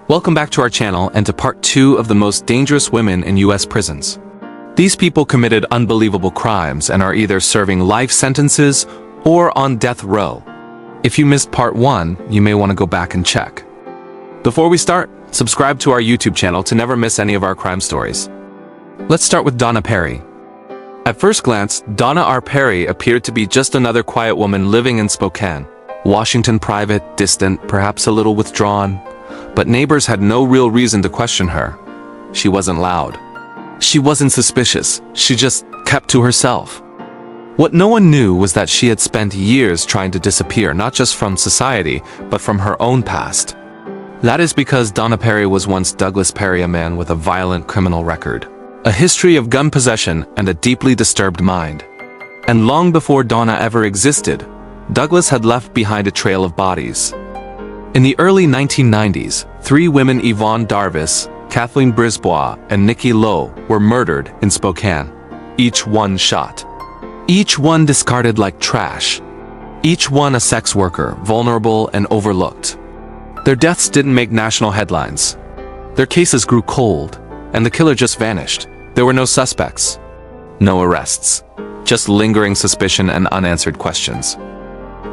Welcome back to our channel and to part 2 of the most dangerous women in US prisons. These people committed unbelievable crimes and are either serving life sentences or on death row. If you missed part 1, you may want to go back and check. Before we start, subscribe to our YouTube channel to never miss any of our crime stories. Let's start with Donna Perry. At first glance, Donna R. Perry appeared to be just another quiet woman living in Spokane. Washington, private, distant, perhaps a little withdrawn. But neighbors had no real reason to question her. She wasn't loud. She wasn't suspicious. She just kept to herself. What no one knew was that she had spent years trying to disappear, not just from society, but from her own past. That is because Donna Perry was once Douglas Perry, a man with a violent criminal record, a history of gun possession, and a deeply disturbed mind. And long before Donna ever existed, Douglas had left behind a trail of bodies. In the early 1990s, 3 women, Yvonne Darvis, Kathleen Brisbois, and Nikki Lowe, were murdered in Spokane. Each one shot. Each one discarded like trash. Each one a sex worker, vulnerable and overlooked. Their deaths didn't make national headlines. Their cases grew cold, and the killer just vanished. There were no suspects, no arrests, just lingering suspicion and unanswered questions.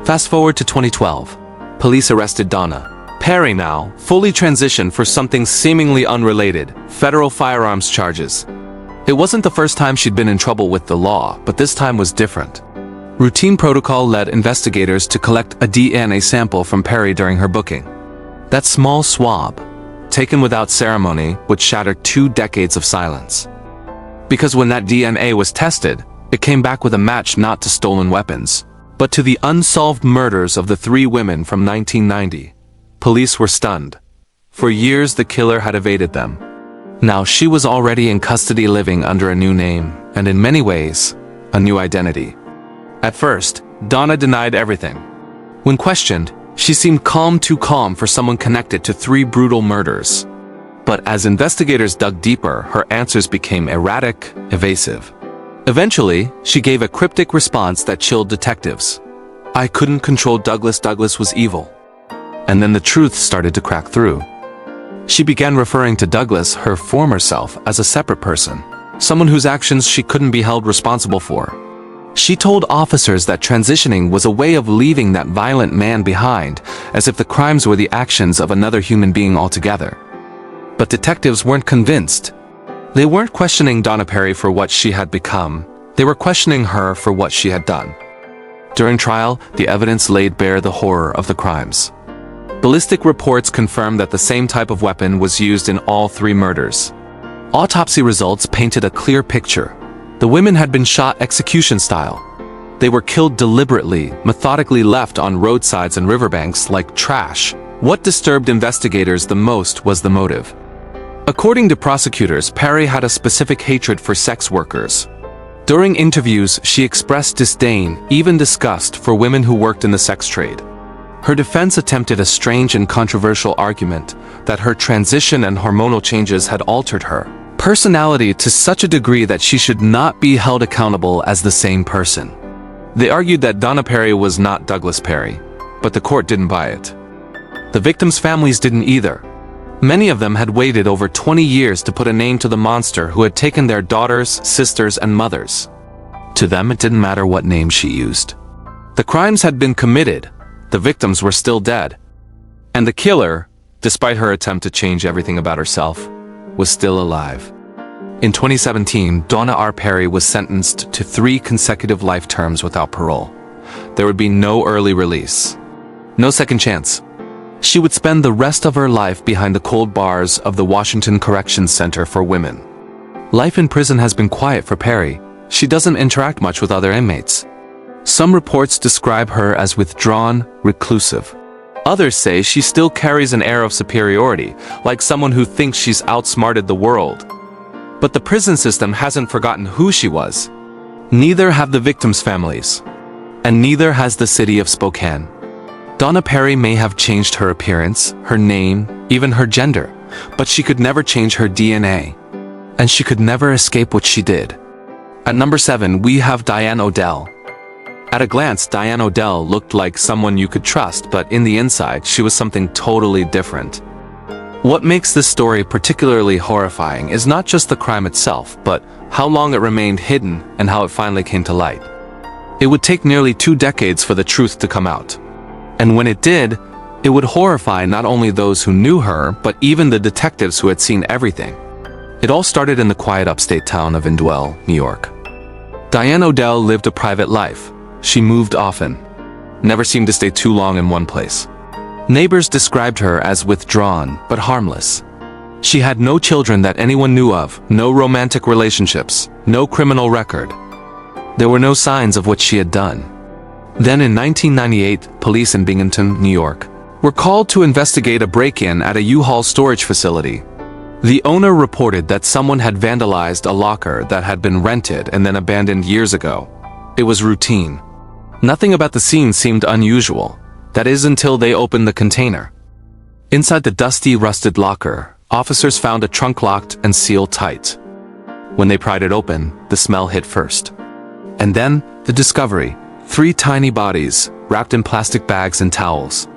Fast forward to 2012. Police arrested Donna Perry, now fully transitioned, for something seemingly unrelated: federal firearms charges. It wasn't the first time she'd been in trouble with the law, but this time was different. Routine protocol led investigators to collect a DNA sample from Perry during her booking. That small swab, taken without ceremony, would shatter 2 decades of silence. Because when that DNA was tested, it came back with a match not to stolen weapons, but to the unsolved murders of the 3 women from 1990. Police were stunned. For years, the killer had evaded them. Now she was already in custody, living under a new name, and in many ways, a new identity. At first, Donna denied everything. When questioned, she seemed too calm for someone connected to 3 brutal murders. But as investigators dug deeper, her answers became erratic, evasive. Eventually, she gave a cryptic response that chilled detectives. "I couldn't control Douglas. Douglas was evil." And then the truth started to crack through. She began referring to Douglas, her former self, as a separate person, someone whose actions she couldn't be held responsible for. She told officers that transitioning was a way of leaving that violent man behind, as if the crimes were the actions of another human being altogether. But detectives weren't convinced. They weren't questioning Donna Perry for what she had become. They were questioning her for what she had done. During trial, the evidence laid bare the horror of the crimes. Ballistic reports confirmed that the same type of weapon was used in all 3 murders. Autopsy results painted a clear picture. The women had been shot execution style. They were killed deliberately, methodically, left on roadsides and riverbanks like trash. What disturbed investigators the most was the motive. According to prosecutors, Perry had a specific hatred for sex workers. During interviews, she expressed disdain, even disgust, for women who worked in the sex trade. Her defense attempted a strange and controversial argument that her transition and hormonal changes had altered her personality to such a degree that she should not be held accountable as the same person. They argued that Donna Perry was not Douglas Perry, but the court didn't buy it. The victims' families didn't either. Many of them had waited over 20 years to put a name to the monster who had taken their daughters, sisters, and mothers. To them, it didn't matter what name she used. The crimes had been committed. The victims were still dead. And the killer, despite her attempt to change everything about herself, was still alive. In 2017, Donna R. Perry was sentenced to 3 consecutive life terms without parole. There would be no early release. No second chance. She would spend the rest of her life behind the cold bars of the Washington Corrections Center for Women. Life in prison has been quiet for Perry. She doesn't interact much with other inmates. Some reports describe her as withdrawn, reclusive. Others say she still carries an air of superiority, like someone who thinks she's outsmarted the world. But the prison system hasn't forgotten who she was. Neither have the victims' families. And neither has the city of Spokane. Donna Perry may have changed her appearance, her name, even her gender, but she could never change her DNA. And she could never escape what she did. At number 7, we have Diane Odell. At a glance, Diane Odell looked like someone you could trust, but in the inside, she was something totally different. What makes this story particularly horrifying is not just the crime itself, but how long it remained hidden and how it finally came to light. It would take nearly 2 decades for the truth to come out. And when it did, it would horrify not only those who knew her, but even the detectives who had seen everything. It all started in the quiet upstate town of Indwell, New York. Diane Odell lived a private life. She moved often, never seemed to stay too long in one place. Neighbors described her as withdrawn, but harmless. She had no children that anyone knew of, no romantic relationships, no criminal record. There were no signs of what she had done. Then in 1998, police in Binghamton, New York, were called to investigate a break-in at a U-Haul storage facility. The owner reported that someone had vandalized a locker that had been rented and then abandoned years ago. It was routine. Nothing about the scene seemed unusual. That is until they opened the container. Inside the dusty, rusted locker, officers found a trunk locked and sealed tight. When they pried it open, the smell hit first. And then, the discovery: 3 tiny bodies, wrapped in plastic bags and towels,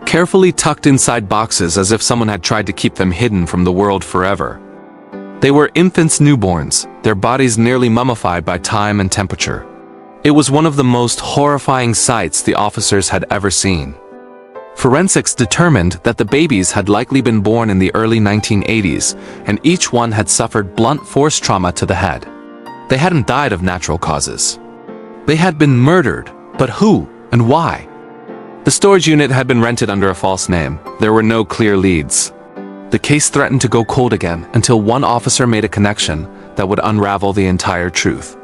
carefully tucked inside boxes as if someone had tried to keep them hidden from the world forever. They were infants, newborns, their bodies nearly mummified by time and temperature. It was one of the most horrifying sights the officers had ever seen. Forensics determined that the babies had likely been born in the early 1980s, and each one had suffered blunt force trauma to the head. They hadn't died of natural causes. They had been murdered, but who and why? The storage unit had been rented under a false name. There were no clear leads. The case threatened to go cold again until one officer made a connection that would unravel the entire truth.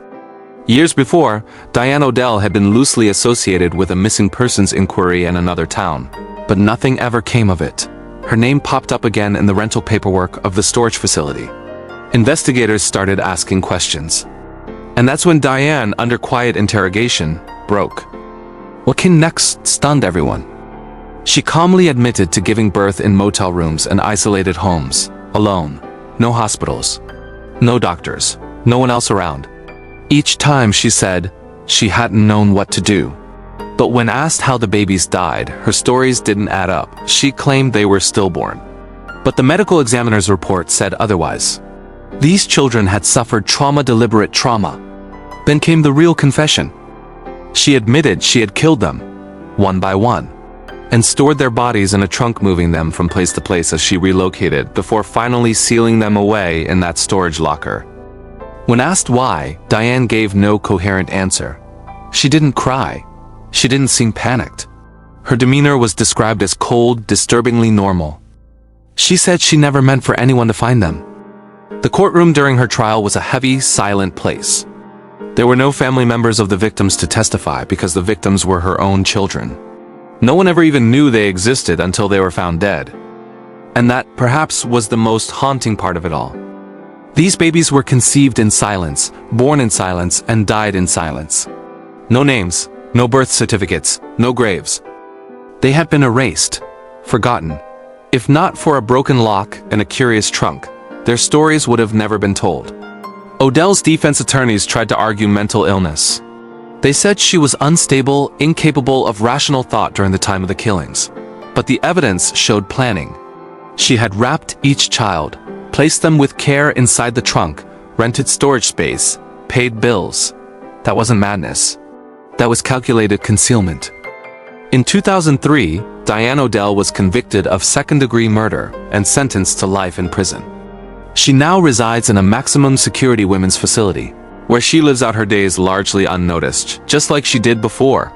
Years before, Diane Odell had been loosely associated with a missing persons inquiry in another town, but nothing ever came of it. Her name popped up again in the rental paperwork of the storage facility. Investigators started asking questions. And that's when Diane, under quiet interrogation, broke. What came next stunned everyone. She calmly admitted to giving birth in motel rooms and isolated homes, alone. No hospitals, no doctors, no one else around. Each time she said she hadn't known what to do. But when asked how the babies died, her stories didn't add up. She claimed they were stillborn. But the medical examiner's report said otherwise. These children had suffered deliberate trauma. Then came the real confession. She admitted she had killed them, one by one, and stored their bodies in a trunk, moving them from place to place as she relocated before finally sealing them away in that storage locker. When asked why, Diane gave no coherent answer. She didn't cry. She didn't seem panicked. Her demeanor was described as cold, disturbingly normal. She said she never meant for anyone to find them. The courtroom during her trial was a heavy, silent place. There were no family members of the victims to testify because the victims were her own children. No one ever even knew they existed until they were found dead. And that, perhaps, was the most haunting part of it all. These babies were conceived in silence, born in silence, and died in silence. No names, no birth certificates, no graves. They had been erased, forgotten. If not for a broken lock and a curious trunk, their stories would have never been told. Odell's defense attorneys tried to argue mental illness. They said she was unstable, incapable of rational thought during the time of the killings. But the evidence showed planning. She had wrapped each child, placed them with care inside the trunk, rented storage space, paid bills. That wasn't madness. That was calculated concealment. In 2003, Diane Odell was convicted of second-degree murder and sentenced to life in prison. She now resides in a maximum security women's facility, where she lives out her days largely unnoticed, just like she did before.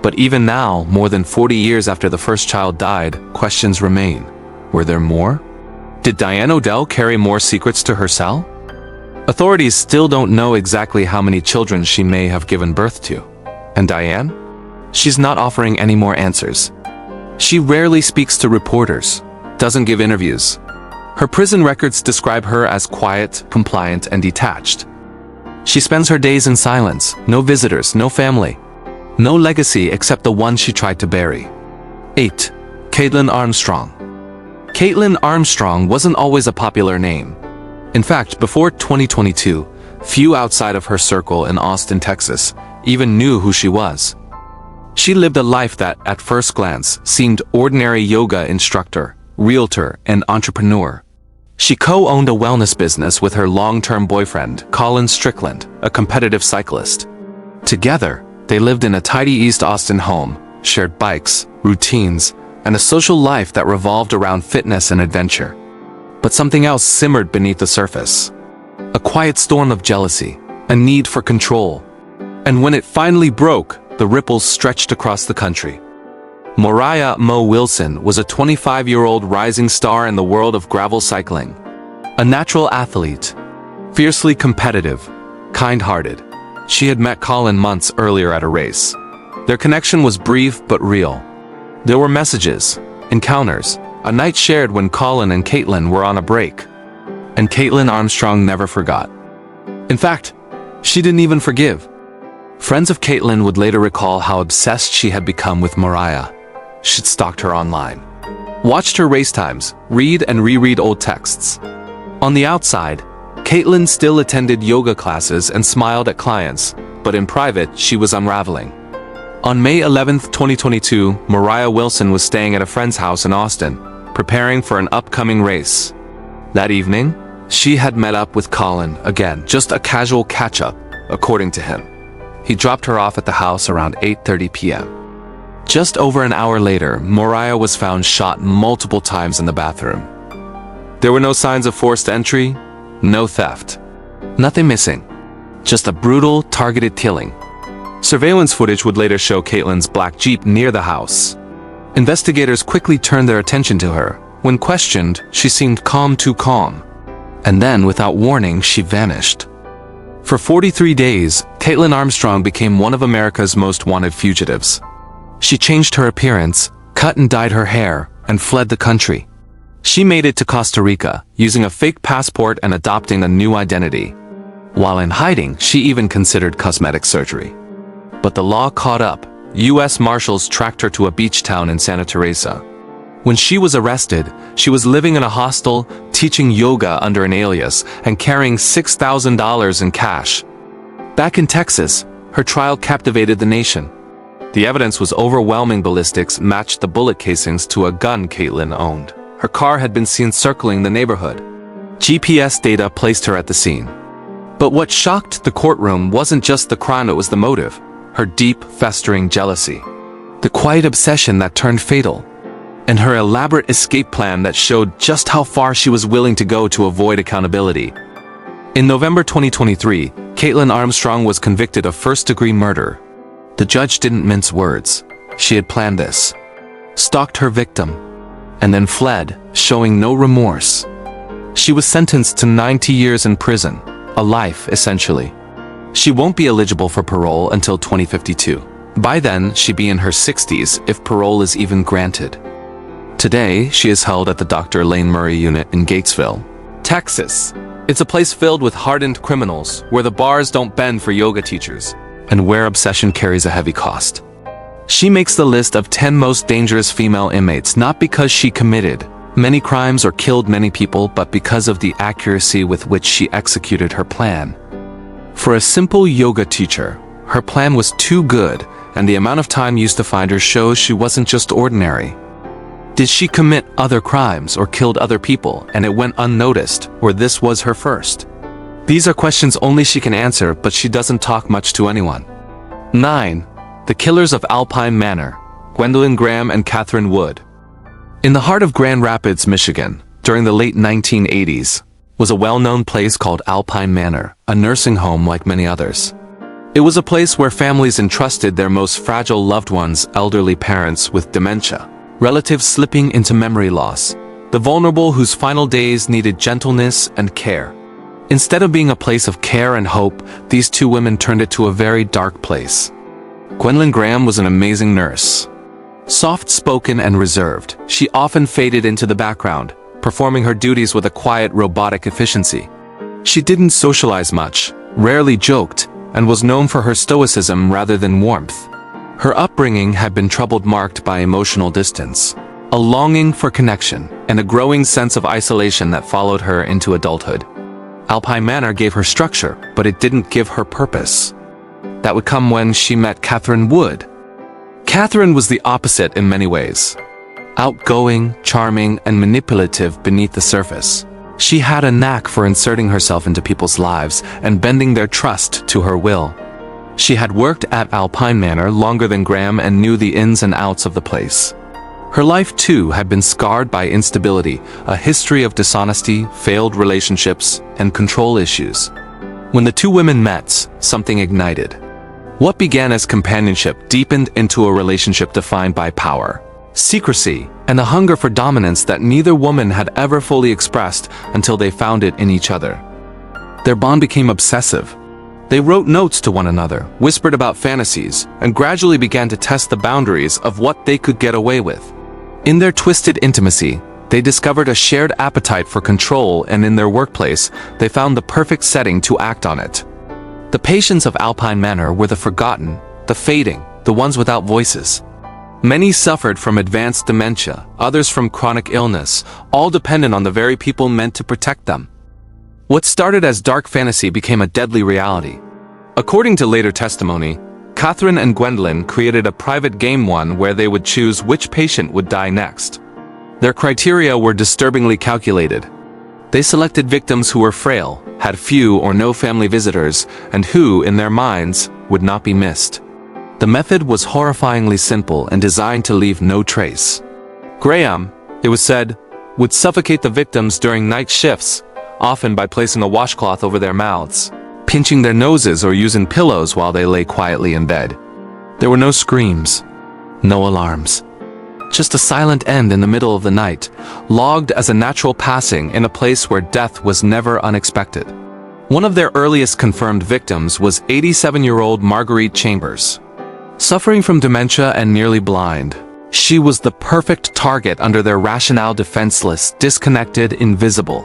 But even now, more than 40 years after the first child died, questions remain. Were there more? Did Diane Odell carry more secrets to her cell? Authorities still don't know exactly how many children she may have given birth to. And Diane? She's not offering any more answers. She rarely speaks to reporters, doesn't give interviews. Her prison records describe her as quiet, compliant, and detached. She spends her days in silence, no visitors, no family, no legacy except the one she tried to bury. 8. Caitlyn Armstrong. Caitlyn Armstrong wasn't always a popular name. In fact, before 2022, few outside of her circle in Austin, Texas, even knew who she was. She lived a life that, at first glance, seemed ordinary: yoga instructor, realtor, and entrepreneur. She co-owned a wellness business with her long-term boyfriend, Colin Strickland, a competitive cyclist. Together, they lived in a tidy East Austin home, shared bikes, routines, and a social life that revolved around fitness and adventure. But something else simmered beneath the surface. A quiet storm of jealousy, a need for control. And when it finally broke, the ripples stretched across the country. Moriah Mo Wilson was a 25-year-old rising star in the world of gravel cycling. A natural athlete, fiercely competitive, kind-hearted. She had met Colin months earlier at a race. Their connection was brief but real. There were messages, encounters, a night shared when Colin and Caitlyn were on a break. And Caitlyn Armstrong never forgot. In fact, she didn't even forgive. Friends of Caitlyn would later recall how obsessed she had become with Moriah. She'd stalked her online, watched her race times, read and reread old texts. On the outside, Caitlyn still attended yoga classes and smiled at clients, but in private, she was unraveling. On May 11, 2022, Moriah Wilson was staying at a friend's house in Austin, preparing for an upcoming race. That evening, she had met up with Colin again, just a casual catch-up, according to him. He dropped her off at the house around 8:30 p.m. Just over an hour later, Moriah was found shot multiple times in the bathroom. There were no signs of forced entry, no theft. Nothing missing. Just a brutal, targeted killing. Surveillance footage would later show Caitlyn's black Jeep near the house. Investigators quickly turned their attention to her. When questioned, she seemed too calm. And then, without warning, she vanished. For 43 days, Caitlyn Armstrong became one of America's most wanted fugitives. She changed her appearance, cut and dyed her hair, and fled the country. She made it to Costa Rica, using a fake passport and adopting a new identity. While in hiding, she even considered cosmetic surgery. But the law caught up. U.S. Marshals tracked her to a beach town in Santa Teresa. When she was arrested, she was living in a hostel, teaching yoga under an alias, and carrying $6,000 in cash. Back in Texas, her trial captivated the nation. The evidence was overwhelming. Ballistics matched the bullet casings to a gun Caitlyn owned. Her car had been seen circling the neighborhood. GPS data placed her at the scene. But what shocked the courtroom wasn't just the crime, it was the motive. Her deep, festering jealousy. The quiet obsession that turned fatal. And her elaborate escape plan that showed just how far she was willing to go to avoid accountability. In November 2023, Caitlyn Armstrong was convicted of first-degree murder. The judge didn't mince words. She had planned this. Stalked her victim. And then fled, showing no remorse. She was sentenced to 90 years in prison. A life, essentially. She won't be eligible for parole until 2052. By then, she'd be in her 60s if parole is even granted. Today, she is held at the Dr. Lane Murray unit in Gatesville, Texas. It's a place filled with hardened criminals, where the bars don't bend for yoga teachers, and where obsession carries a heavy cost. She makes the list of 10 most dangerous female inmates not because she committed many crimes or killed many people, but because of the accuracy with which she executed her plan. For a simple yoga teacher, her plan was too good, and the amount of time used to find her shows she wasn't just ordinary. Did she commit other crimes or killed other people and it went unnoticed, or this was her first? These are questions only she can answer, but she doesn't talk much to anyone. 9. The Killers of Alpine Manor, Gwendolyn Graham and Catherine Wood. In the heart of Grand Rapids, Michigan, during the late 1980s, was a well-known place called Alpine Manor, a nursing home like many others. It was a place where families entrusted their most fragile loved ones, elderly parents with dementia, relatives slipping into memory loss, the vulnerable whose final days needed gentleness and care. Instead of being a place of care and hope, these two women turned it to a very dark place. Gwendolyn Graham was an amazing nurse. Soft-spoken and reserved, she often faded into the background, performing her duties with a quiet, robotic efficiency. She didn't socialize much, rarely joked, and was known for her stoicism rather than warmth. Her upbringing had been troubled, marked by emotional distance, a longing for connection, and a growing sense of isolation that followed her into adulthood. Alpine Manor gave her structure, but it didn't give her purpose. That would come when she met Catherine Wood. Catherine was the opposite in many ways. outgoing, charming, and manipulative beneath the surface. She had a knack for inserting herself into people's lives and bending their trust to her will. She had worked at Alpine Manor longer than Graham and knew the ins and outs of the place. Her life, too, had been scarred by instability, a history of dishonesty, failed relationships, and control issues. When the two women met, something ignited. What began as companionship deepened into a relationship defined by power, secrecy, and a hunger for dominance that neither woman had ever fully expressed until they found it in each other. Their bond became obsessive. They wrote notes to one another, whispered about fantasies, and gradually began to test the boundaries of what they could get away with. In their twisted intimacy, they discovered a shared appetite for control, and in their workplace, they found the perfect setting to act on it. The patients of Alpine Manor were the forgotten, the fading, the ones without voices. Many suffered from advanced dementia, others from chronic illness, all dependent on the very people meant to protect them. What started as dark fantasy became a deadly reality. According to later testimony, Catherine and Gwendolyn created a private game where they would choose which patient would die next. Their criteria were disturbingly calculated. They selected victims who were frail, had few or no family visitors, and who, in their minds, would not be missed. The method was horrifyingly simple and designed to leave no trace. Graham, it was said, would suffocate the victims during night shifts, often by placing a washcloth over their mouths, pinching their noses or using pillows while they lay quietly in bed. There were no screams, no alarms. Just a silent end in the middle of the night, logged as a natural passing in a place where death was never unexpected. One of their earliest confirmed victims was 87-year-old Marguerite Chambers. Suffering from dementia and nearly blind, she was the perfect target under their rationale: defenseless, disconnected, invisible.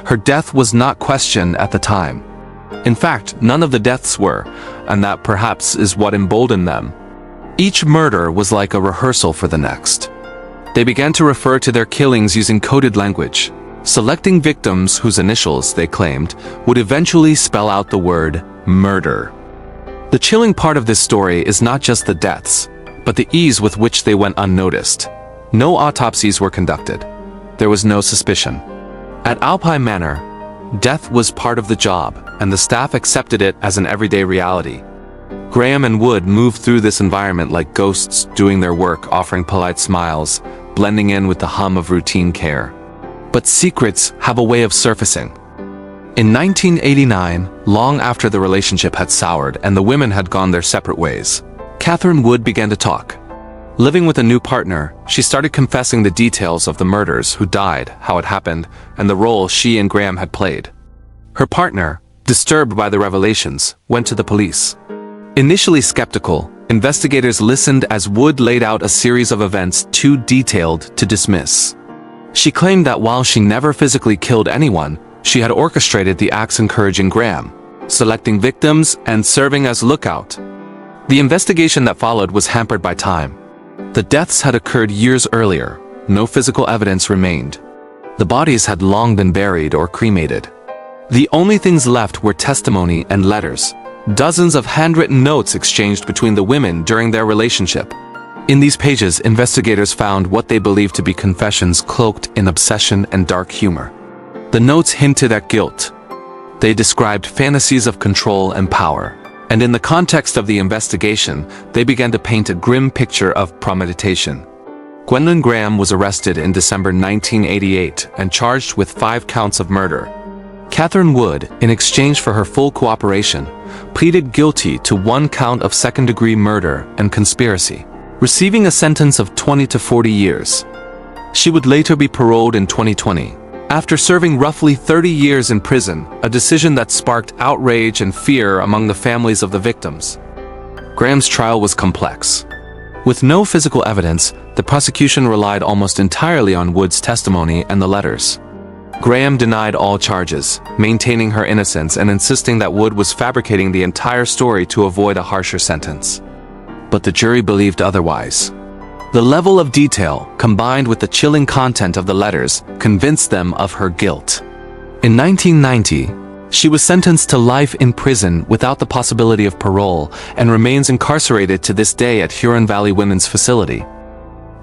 Her death was not questioned at the time. In fact, none of the deaths were, and that perhaps is what emboldened them. Each murder was like a rehearsal for the next. They began to refer to their killings using coded language, selecting victims whose initials, they claimed, would eventually spell out the word murder. The chilling part of this story is not just the deaths, but the ease with which they went unnoticed. No autopsies were conducted. There was no suspicion. At Alpine Manor, death was part of the job, and the staff accepted it as an everyday reality. Graham and Wood moved through this environment like ghosts, doing their work, offering polite smiles, blending in with the hum of routine care. But secrets have a way of surfacing. In 1989, long after the relationship had soured and the women had gone their separate ways, Catherine Wood began to talk. Living with a new partner, she started confessing the details of the murders, who died, how it happened, and the role she and Graham had played. Her partner, disturbed by the revelations, went to the police. Initially skeptical, investigators listened as Wood laid out a series of events too detailed to dismiss. She claimed that while she never physically killed anyone, she had orchestrated the acts, encouraging Graham, selecting victims, and serving as lookout. The investigation that followed was hampered by time. The deaths had occurred years earlier. No physical evidence remained. The bodies had long been buried or cremated. The only things left were testimony and letters, dozens of handwritten notes exchanged between the women during their relationship. In these pages, investigators found what they believed to be confessions cloaked in obsession and dark humor. The notes hinted at guilt. They described fantasies of control and power. And in the context of the investigation, they began to paint a grim picture of premeditation. Gwendolyn Graham was arrested in December 1988 and charged with 5 counts of murder. Catherine Wood, in exchange for her full cooperation, pleaded guilty to 1 count of second-degree murder and conspiracy, receiving a sentence of 20 to 40 years. She would later be paroled in 2020. After serving roughly 30 years in prison, a decision that sparked outrage and fear among the families of the victims. Graham's trial was complex. With no physical evidence, the prosecution relied almost entirely on Wood's testimony and the letters. Graham denied all charges, maintaining her innocence and insisting that Wood was fabricating the entire story to avoid a harsher sentence. But the jury believed otherwise. The level of detail, combined with the chilling content of the letters, convinced them of her guilt. In 1990, she was sentenced to life in prison without the possibility of parole and remains incarcerated to this day at Huron Valley Women's Facility.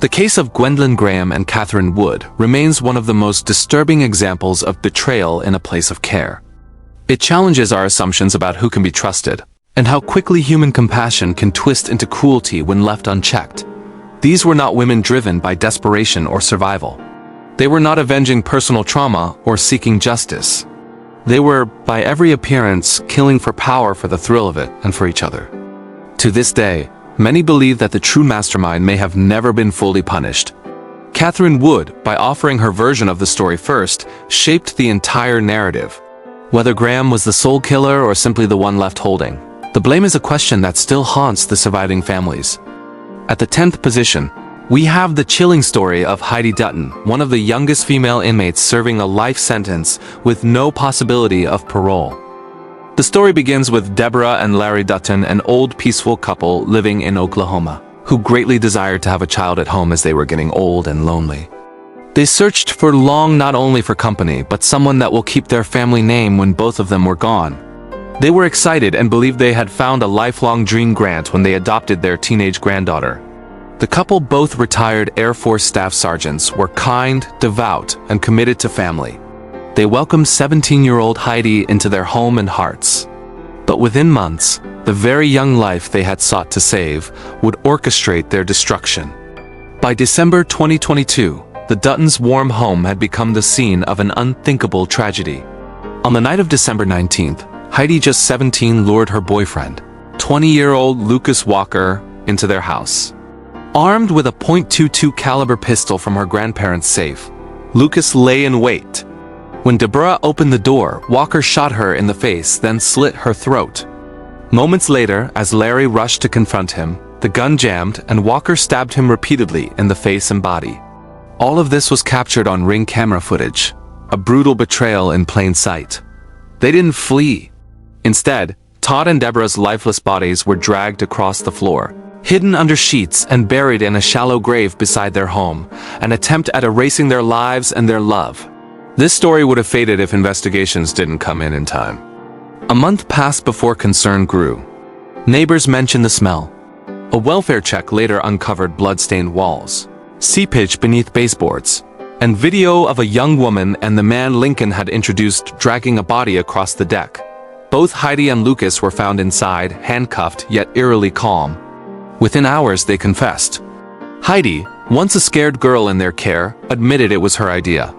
The case of Gwendolyn Graham and Catherine Wood remains one of the most disturbing examples of betrayal in a place of care. It challenges our assumptions about who can be trusted, and how quickly human compassion can twist into cruelty when left unchecked. These were not women driven by desperation or survival. They were not avenging personal trauma or seeking justice. They were, by every appearance, killing for power, for the thrill of it, and for each other. To this day, many believe that the true mastermind may have never been fully punished. Catherine Wood, by offering her version of the story first, shaped the entire narrative. Whether Graham was the sole killer or simply the one left holding, the blame is a question that still haunts the surviving families. At the 10th position, we have the chilling story of Heidi Dutton, one of the youngest female inmates serving a life sentence with no possibility of parole. The story begins with Deborah and Larry Dutton, an old peaceful couple living in Oklahoma, who greatly desired to have a child at home as they were getting old and lonely. They searched for long, not only for company, but someone that will keep their family name when both of them were gone. They were excited and believed they had found a lifelong dream grant when they adopted their teenage granddaughter. The couple, both retired Air Force staff sergeants, were kind, devout, and committed to family. They welcomed 17-year-old Heidi into their home and hearts. But within months, the very young life they had sought to save would orchestrate their destruction. By December 2022, the Duttons' warm home had become the scene of an unthinkable tragedy. On the night of December 19th, Heidi, just 17, lured her boyfriend, 20-year-old Lucas Walker, into their house. Armed with a .22 caliber pistol from her grandparents' safe, Lucas lay in wait. When Deborah opened the door, Walker shot her in the face, then slit her throat. Moments later, as Larry rushed to confront him, the gun jammed and Walker stabbed him repeatedly in the face and body. All of this was captured on Ring camera footage, a brutal betrayal in plain sight. They didn't flee. Instead, Todd and Deborah's lifeless bodies were dragged across the floor, hidden under sheets and buried in a shallow grave beside their home, an attempt at erasing their lives and their love. This story would have faded if investigations didn't come in time. A month passed before concern grew. Neighbors mentioned the smell. A welfare check later uncovered blood-stained walls, seepage beneath baseboards, and video of a young woman and the man Lincoln had introduced dragging a body across the deck. Both Heidi and Lucas were found inside, handcuffed yet eerily calm. Within hours, they confessed. Heidi, once a scared girl in their care, admitted it was her idea.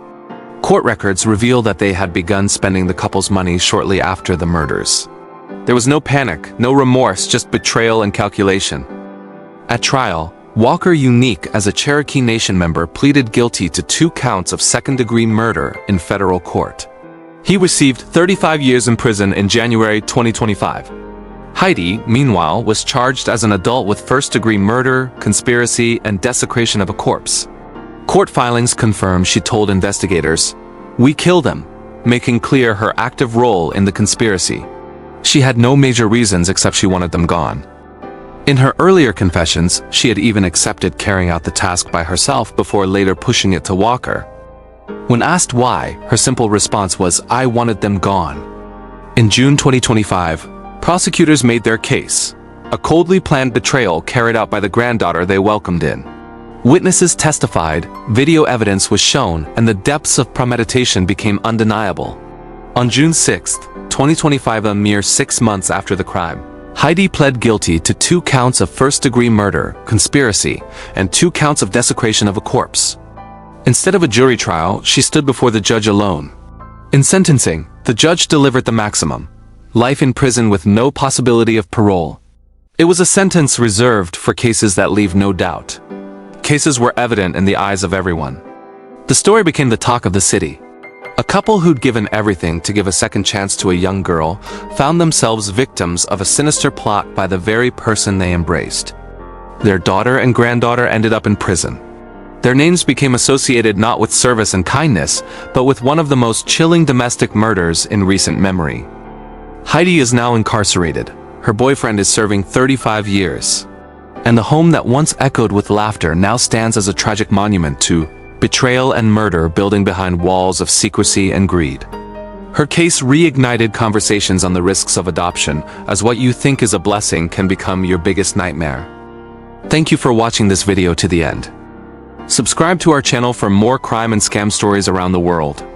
Court records reveal that they had begun spending the couple's money shortly after the murders. There was no panic, no remorse, just betrayal and calculation. At trial, Walker, unique as a Cherokee Nation member, pleaded guilty to 2 counts of second-degree murder in federal court. He received 35 years in prison in January 2025. Heidi, meanwhile, was charged as an adult with first-degree murder, conspiracy, and desecration of a corpse. Court filings confirm she told investigators, "We killed him," making clear her active role in the conspiracy. She had no major reasons except she wanted them gone. In her earlier confessions, she had even accepted carrying out the task by herself before later pushing it to Walker. When asked why, her simple response was, "I wanted them gone." In June 2025, prosecutors made their case, a coldly planned betrayal carried out by the granddaughter they welcomed in. Witnesses testified, video evidence was shown, and the depths of premeditation became undeniable. On June 6, 2025, a mere 6 months after the crime, Heidi pled guilty to 2 counts of first-degree murder, conspiracy, and 2 counts of desecration of a corpse. Instead of a jury trial, she stood before the judge alone. In sentencing, the judge delivered the maximum: life in prison with no possibility of parole. It was a sentence reserved for cases that leave no doubt. Cases were evident in the eyes of everyone. The story became the talk of the city. A couple who'd given everything to give a second chance to a young girl found themselves victims of a sinister plot by the very person they embraced. Their daughter and granddaughter ended up in prison. Their names became associated not with service and kindness, but with one of the most chilling domestic murders in recent memory. Heidi is now incarcerated. Her boyfriend is serving 35 years. And the home that once echoed with laughter now stands as a tragic monument to betrayal and murder building behind walls of secrecy and greed. Her case reignited conversations on the risks of adoption, as what you think is a blessing can become your biggest nightmare. Thank you for watching this video to the end. Subscribe to our channel for more crime and scam stories around the world.